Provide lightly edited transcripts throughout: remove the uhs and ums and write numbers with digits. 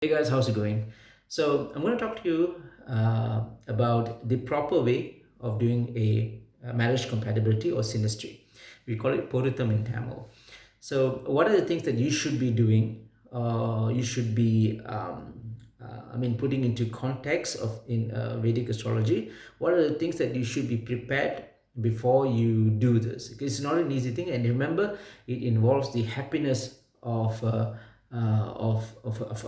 Hey guys, how's it going? So I'm going to talk to you about the proper way of doing a marriage compatibility or synastry. We call it Porutham in Tamil. So what are the things that you should be doing? You should be, putting into context of in Vedic astrology. What are the things that you should be prepared before you do this? Because it's not an easy thing, and remember, it involves the happiness of a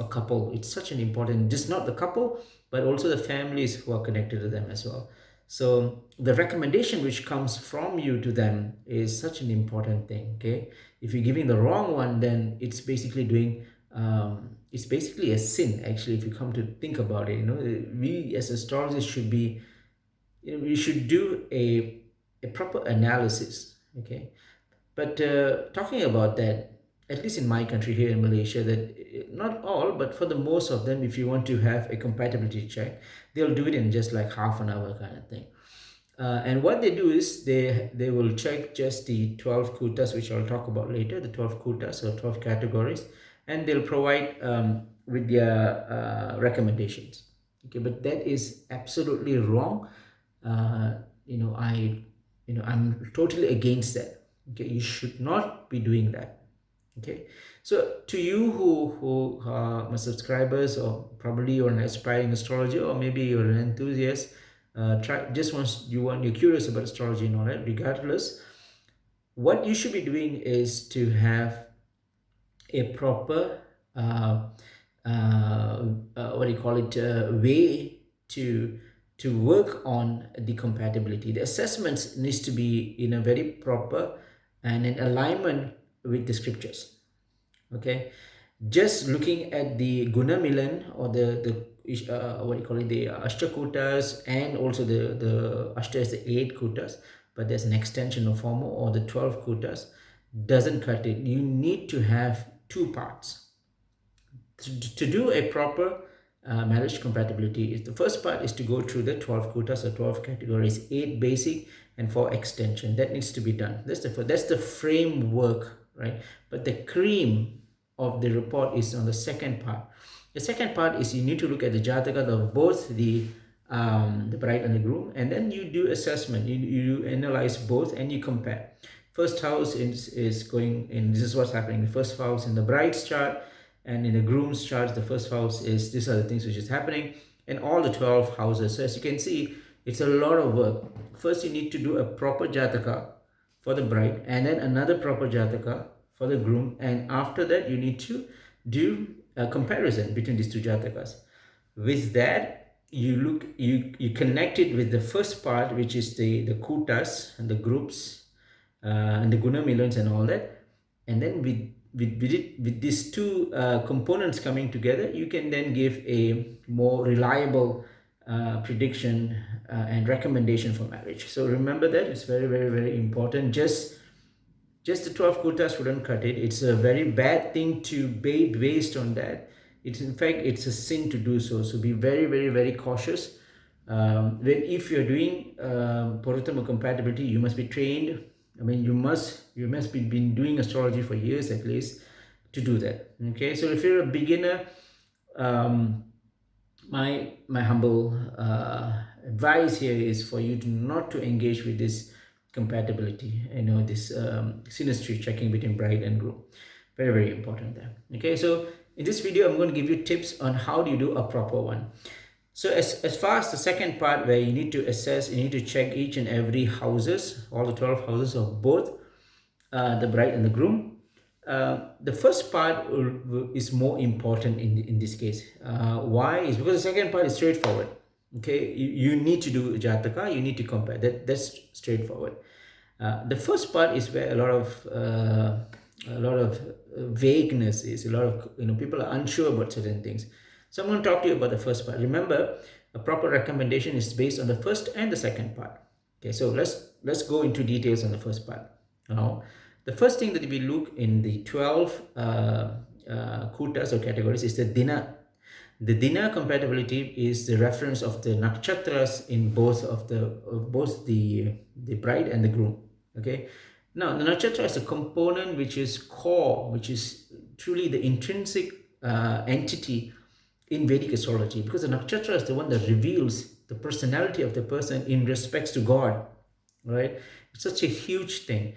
couple. It's such an important, just not the couple, but also the families who are connected to them as well. So the recommendation which comes from you to them is such an important thing. Okay, if you're giving the wrong one, then it's basically a sin. Actually, if you come to think about it, we as astrologers should be, we should do a proper analysis. Okay, but talking about that, at least in my country here in Malaysia, that not all, but for the most of them, if you want to have a compatibility check, they'll do it in just like half an hour kind of thing. And what they do is they will check just the 12 kutas, which I'll talk about later, the 12 kutas or 12 categories, and they'll provide with their recommendations. Okay, but that is absolutely wrong. Uh, you know, I, I'm totally against that. Okay, you should not be doing that. Okay, so to you who are my subscribers, or probably you're an aspiring astrologer, or maybe you're an enthusiast, try just once you're curious about astrology and all that. Regardless, what you should be doing is to have a proper what do you call it, way to work on the compatibility. The assessments needs to be in a very proper and in alignment with the scriptures. Okay, just looking at the guna milan, or the what do you call it, the ashtakutas, and also the ashta is the 8 kutas, but there's an extension of form, or the 12 kutas, doesn't cut it. You need to have two parts to do a proper marriage compatibility. Is the first part is to go through the 12 kutas or 12 categories, 8 basic and 4 extension. That needs to be done. That's the framework, right? But the cream of the report is on the second part. The second part is you need to look at the jataka of both the bride and the groom, and then you do assessment. You analyze both and you compare. First house is going in, this is what's happening. The first house in the bride's chart, and in the groom's chart, the first house is, these are the things which is happening, and all the 12 houses. So as you can see, it's a lot of work. First, you need to do a proper jataka for the bride, and then another proper jataka for the groom, and after that you need to do a comparison between these two jatakas. With that, you connect it with the first part, which is the kutas and the groups, and the guna milans and all that, and then with these two components coming together, you can then give a more reliable prediction and recommendation for marriage. So remember that it's very, very, very important. Just the 12 quotas wouldn't cut it. It's a very bad thing to be based on that. It's, in fact, it's a sin to do so. So be very, very, very cautious. When if you're doing Purathama compatibility, you must be trained. I mean, you must be been doing astrology for years at least to do that. Okay, so if you're a beginner, um, my humble advice here is for you to not to engage with this compatibility, this synastry checking between bride and groom. Very, very important there. Okay, so in this video I'm going to give you tips on how do you do a proper one. So as far as the second part, where you need to assess, you need to check each and every houses, all the 12 houses of both the bride and the groom. The first part is more important in this case. Why? Is because the second part is straightforward. Okay, you need to do jataka, you need to compare. That's straightforward. The first part is where a lot of vagueness is. A lot of people are unsure about certain things. So I'm going to talk to you about the first part. Remember, a proper recommendation is based on the first and the second part. Okay, so let's go into details on the first part. Now, the first thing that we look in the 12 kutas or categories is the dina. The dina compatibility is the reference of the nakshatras in both the bride and the groom. Okay, now the nakshatra is a component which is core, which is truly the intrinsic entity in Vedic astrology, because the nakshatra is the one that reveals the personality of the person in respects to God, right? It's such a huge thing.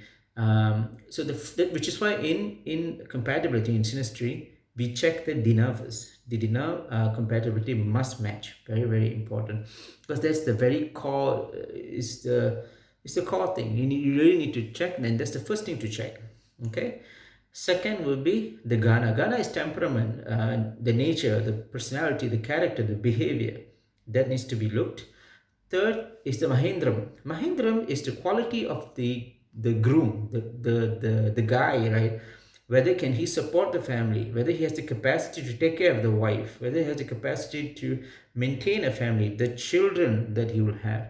Which is why in compatibility in synastry we check the dina first. The dina compatibility must match. Very very important, because that's the very core. Is the core thing. You really need to check. Then that's the first thing to check. Okay. Second will be the Ghana. Ghana is temperament, the nature, the personality, the character, the behavior. That needs to be looked. Third is the Mahindram. Mahindram is the quality of the groom, the guy, right? Whether can he support the family, whether he has the capacity to take care of the wife, whether he has the capacity to maintain a family, the children that he will have,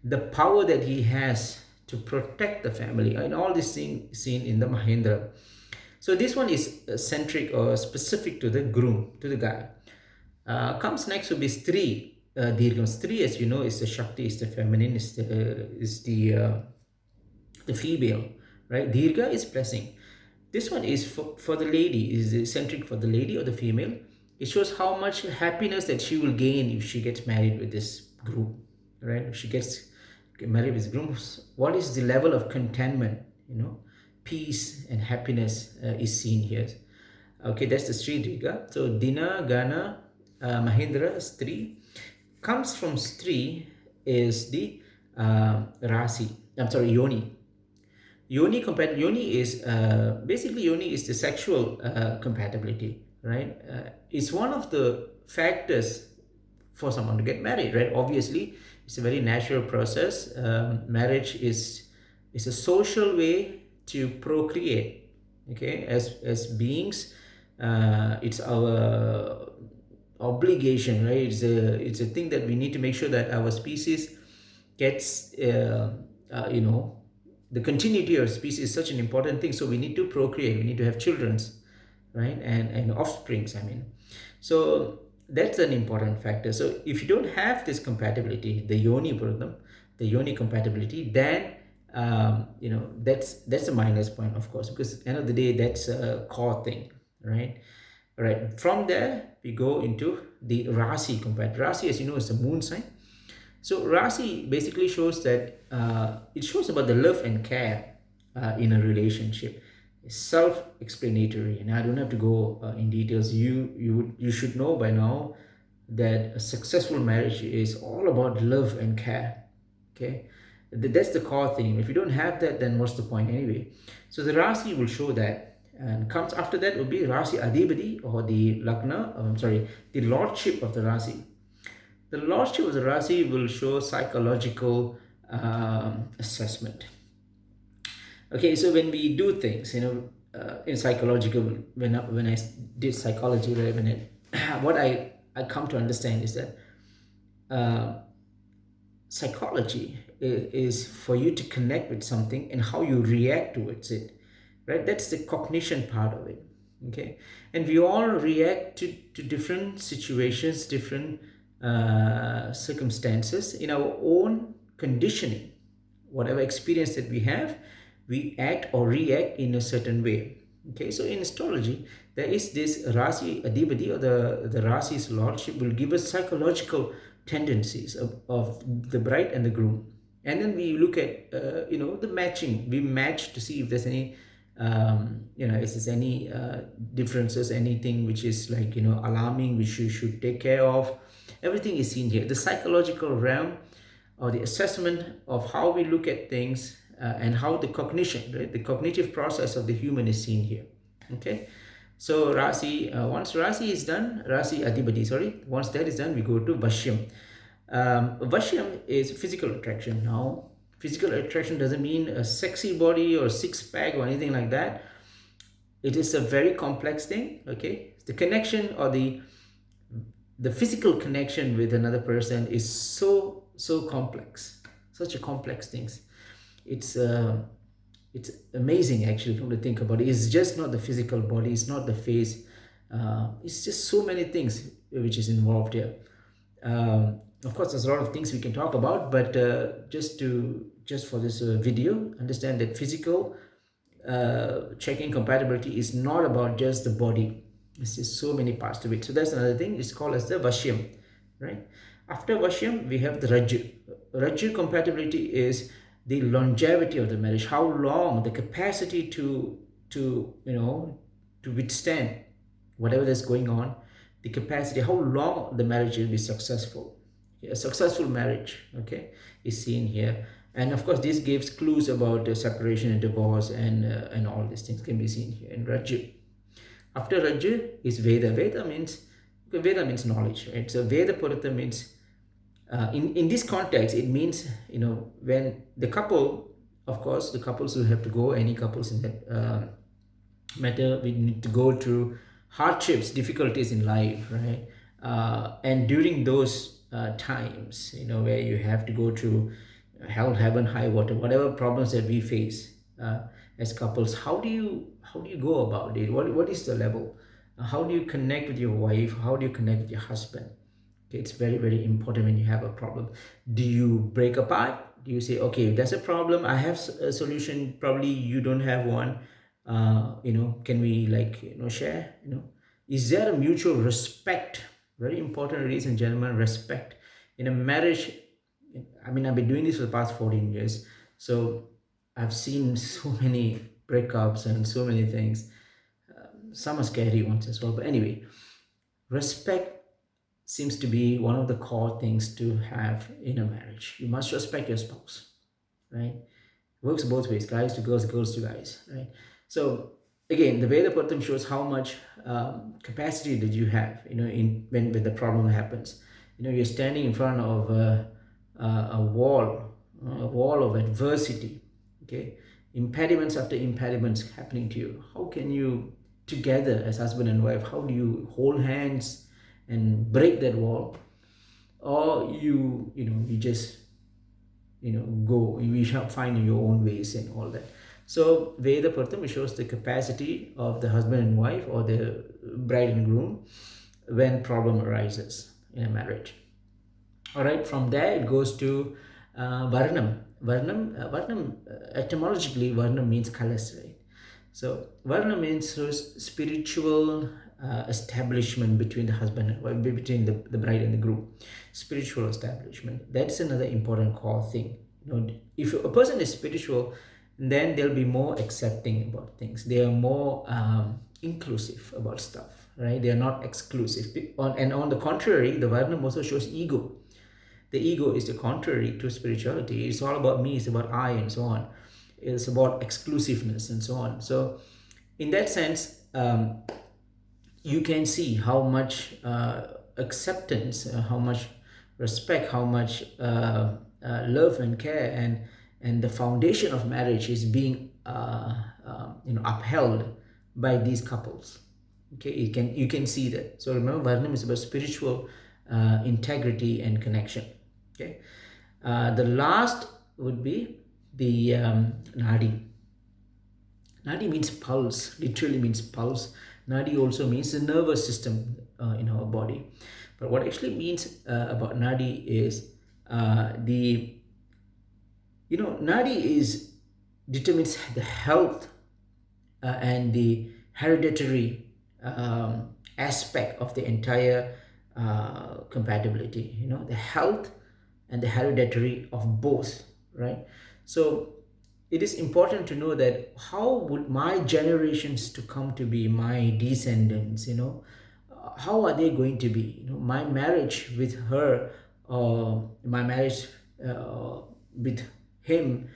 the power that he has to protect the family, and all this thing seen in the Mahindra. So this one is centric or specific to the groom, to the guy. Comes next will be Stri. Dirgham. Stri, as you know, is the Shakti, is the feminine, is the female, right? Dirgha is blessing. This one is for the lady, is centric for the lady or the female. It shows how much happiness that she will gain if she gets married with this groom, right? If she gets married with grooms, what is the level of contentment, peace and happiness is seen here. Okay, that's the Sri Dirgha. So Dina, Gana, Mahindra, Stri. Comes from Stri is the Rasi. I'm sorry, Yoni. Yoni is basically Yoni is the sexual compatibility, right? It's one of the factors for someone to get married, right? Obviously, it's a very natural process. Marriage is a social way to procreate. Okay, as beings, it's our obligation, right? It's a thing that we need to make sure that our species gets the continuity of species is such an important thing. So we need to procreate, we need to have children's, right? And offsprings, I mean. So that's an important factor. So if you don't have this compatibility, the yoni problem, the yoni compatibility, then that's a minus point, of course, because at the end of the day, that's a core thing, right? Right. From there, we go into the Rasi compatibility. Rasi, as you know, is the moon sign. So Rasi basically shows that it shows about the love and care in a relationship. It's self-explanatory, and I don't have to go in details. You should know by now that a successful marriage is all about love and care. Okay, that's the core thing. If you don't have that, then what's the point anyway? So the Rasi will show that, and comes after that will be Rasi Adhipati, or the Lagna. The lordship of the Rasi. The lordship of the Rasi will show psychological assessment. Okay, so when we do things, in psychological, when I did psychology, right, what I come to understand is that psychology is for you to connect with something and how you react towards it, right? That's the cognition part of it. Okay, and we all react to different situations, different circumstances in our own conditioning. Whatever experience that we have, we act or react in a certain way. Okay, so in astrology, there is this Rasi Adhipati, or the Rasi's lordship will give us psychological tendencies of the bride and the groom. And then we look at, the matching. We match to see if there's any, if there's any differences, anything which is like, alarming, which you should take care of. Everything is seen here. The psychological realm, or the assessment of how we look at things, and how the cognition, right, the cognitive process of the human is seen here. Okay, so Rasi, once Rasi is done, Rasi Adhipati, once that is done, we go to Vashyam. Vashyam is physical attraction. Now, physical attraction doesn't mean a sexy body or six-pack or anything like that. It is a very complex thing. Okay, the connection, or the physical connection with another person is so complex, such a complex things. It's amazing actually to think about it. It's just not the physical body, it's not the face, it's just so many things which is involved here. Of course, there's a lot of things we can talk about, but just for this video, understand that physical checking compatibility is not about just the body. There's just so many parts to it. So that's another thing. It's called as the Vashyam, right? After Vashyam, we have the Raju. Raju compatibility is the longevity of the marriage. How long, the capacity to to withstand whatever that's going on, the capacity, how long the marriage will be successful. A successful marriage, okay, is seen here. And of course, this gives clues about separation and divorce, and all these things can be seen here in Raju. After Raju is Veda. Veda means knowledge, right? So Veda Purata means, in this context, it means, when the couple, of course, the couples will have to go, any couples in that matter, we need to go through hardships, difficulties in life, right? And during those times, where you have to go through hell, heaven, high water, whatever problems that we face as couples, how do you go about it? What is the level? How do you connect with your wife? How do you connect with your husband? Okay, it's very, very important when you have a problem. Do you break apart? Do you say, okay, if there's a problem, I have a solution, probably you don't have one. Can we, like, share? Is there a mutual respect? Very important, ladies and gentlemen, respect in a marriage. I mean, I've been doing this for the past 14 years, so I've seen so many breakups and so many things. Some are scary ones as well, but anyway, respect seems to be one of the core things to have in a marriage. You must respect your spouse, right? Works both ways, guys to girls, girls to guys, right? So again, the Veda Pratam shows how much capacity that you have, in when the problem happens. You're standing in front of a wall of adversity, okay? Impediments after impediments happening to you. How can you, together as husband and wife, how do you hold hands and break that wall? Or you just go, you shall find your own ways and all that. So Veda Pratham shows the capacity of the husband and wife, or the bride and groom, when problem arises in a marriage. All right, from there it goes to Varnam. Varnam, etymologically, Varnam means colors, right? So Varna means spiritual establishment between the husband and wife, between the bride and the groom. Spiritual establishment. That's another important core thing. If a person is spiritual, then they'll be more accepting about things. They are more inclusive about stuff, right? They are not exclusive. On the contrary, the Varnam also shows ego. The ego is the contrary to spirituality. It's all about me, it's about I, and so on. It's about exclusiveness and so on. So in that sense, you can see how much acceptance, how much respect, how much love and care, and the foundation of marriage is being upheld by these couples. Okay, you can see that. So remember, Varnam is about spiritual integrity and connection. Okay, the last would be the nadi. Nadi means pulse, literally means pulse. Nadi also means the nervous system in our body. But what actually means about nadi is nadi determines the health and the hereditary aspect of the entire compatibility. The health and the hereditary of both, right? So it is important to know that how would my generations to come to be, my descendants, how are they going to be? My marriage with her, my marriage with him,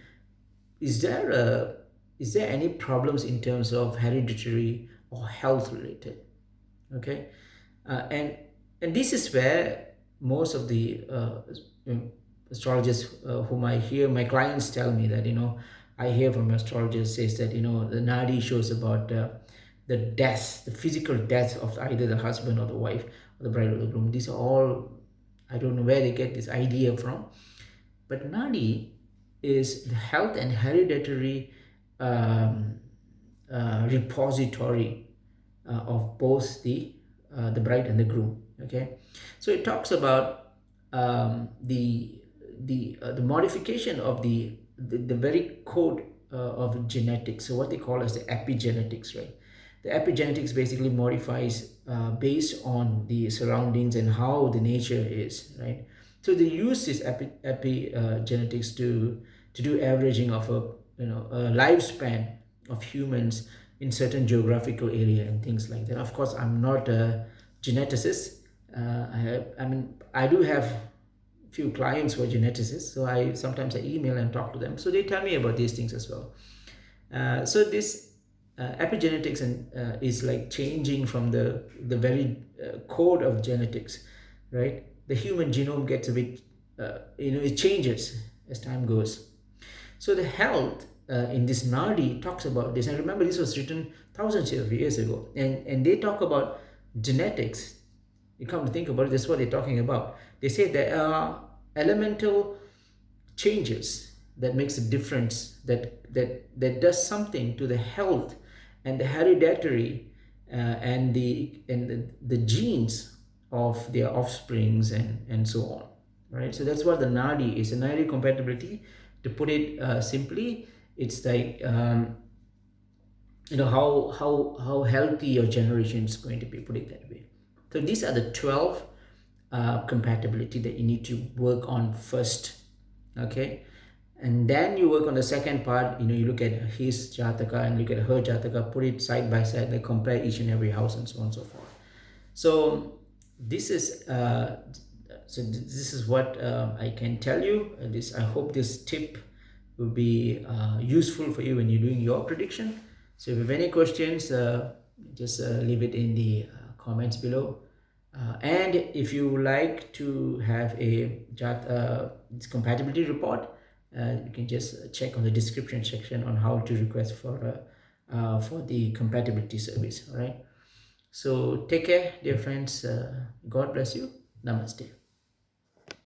is there any problems in terms of hereditary or health related? Okay, and this is where most of the astrologers whom I hear, my clients tell me that, I hear from astrologers says that, the nadi shows about the death, the physical death of either the husband or the wife, or the bride or the groom. These are all, I don't know where they get this idea from, but nadi is the health and hereditary repository of both the bride and the groom. Okay, so it talks about the modification of the very code of genetics, so what they call as the epigenetics, right? The epigenetics basically modifies based on the surroundings and how the nature is, right? So they use this epigenetics to do averaging of a, a lifespan of humans in certain geographical area and things like that. Of course, I'm not a geneticist. I do have few clients who are geneticists, so I sometimes I email and talk to them, so they tell me about these things as well. So this epigenetics is like changing from the very code of genetics, right? The human genome gets a bit, it changes as time goes. So the health in this Nadi talks about this, and remember this was written thousands of years ago, and they talk about genetics. You come to think about it, that's what they're talking about. They say there are elemental changes that makes a difference, that does something to the health and the hereditary and the genes of their offsprings and so on, right? So that's what the nadi is. A nadi compatibility, to put it simply, it's like how healthy your generation is going to be, put it that way. So these are the 12 compatibility that you need to work on first, okay? And then you work on the second part. You look at his jataka and look at her jataka, put it side by side, they compare each and every house and so on and so forth. So this is this is what I can tell you. I hope this tip will be useful for you when you're doing your prediction. So if you have any questions, just leave it in the comments below. And if you like to have a compatibility report, you can just check on the description section on how to request for the compatibility service. All right. So take care, dear friends. God bless you. Namaste.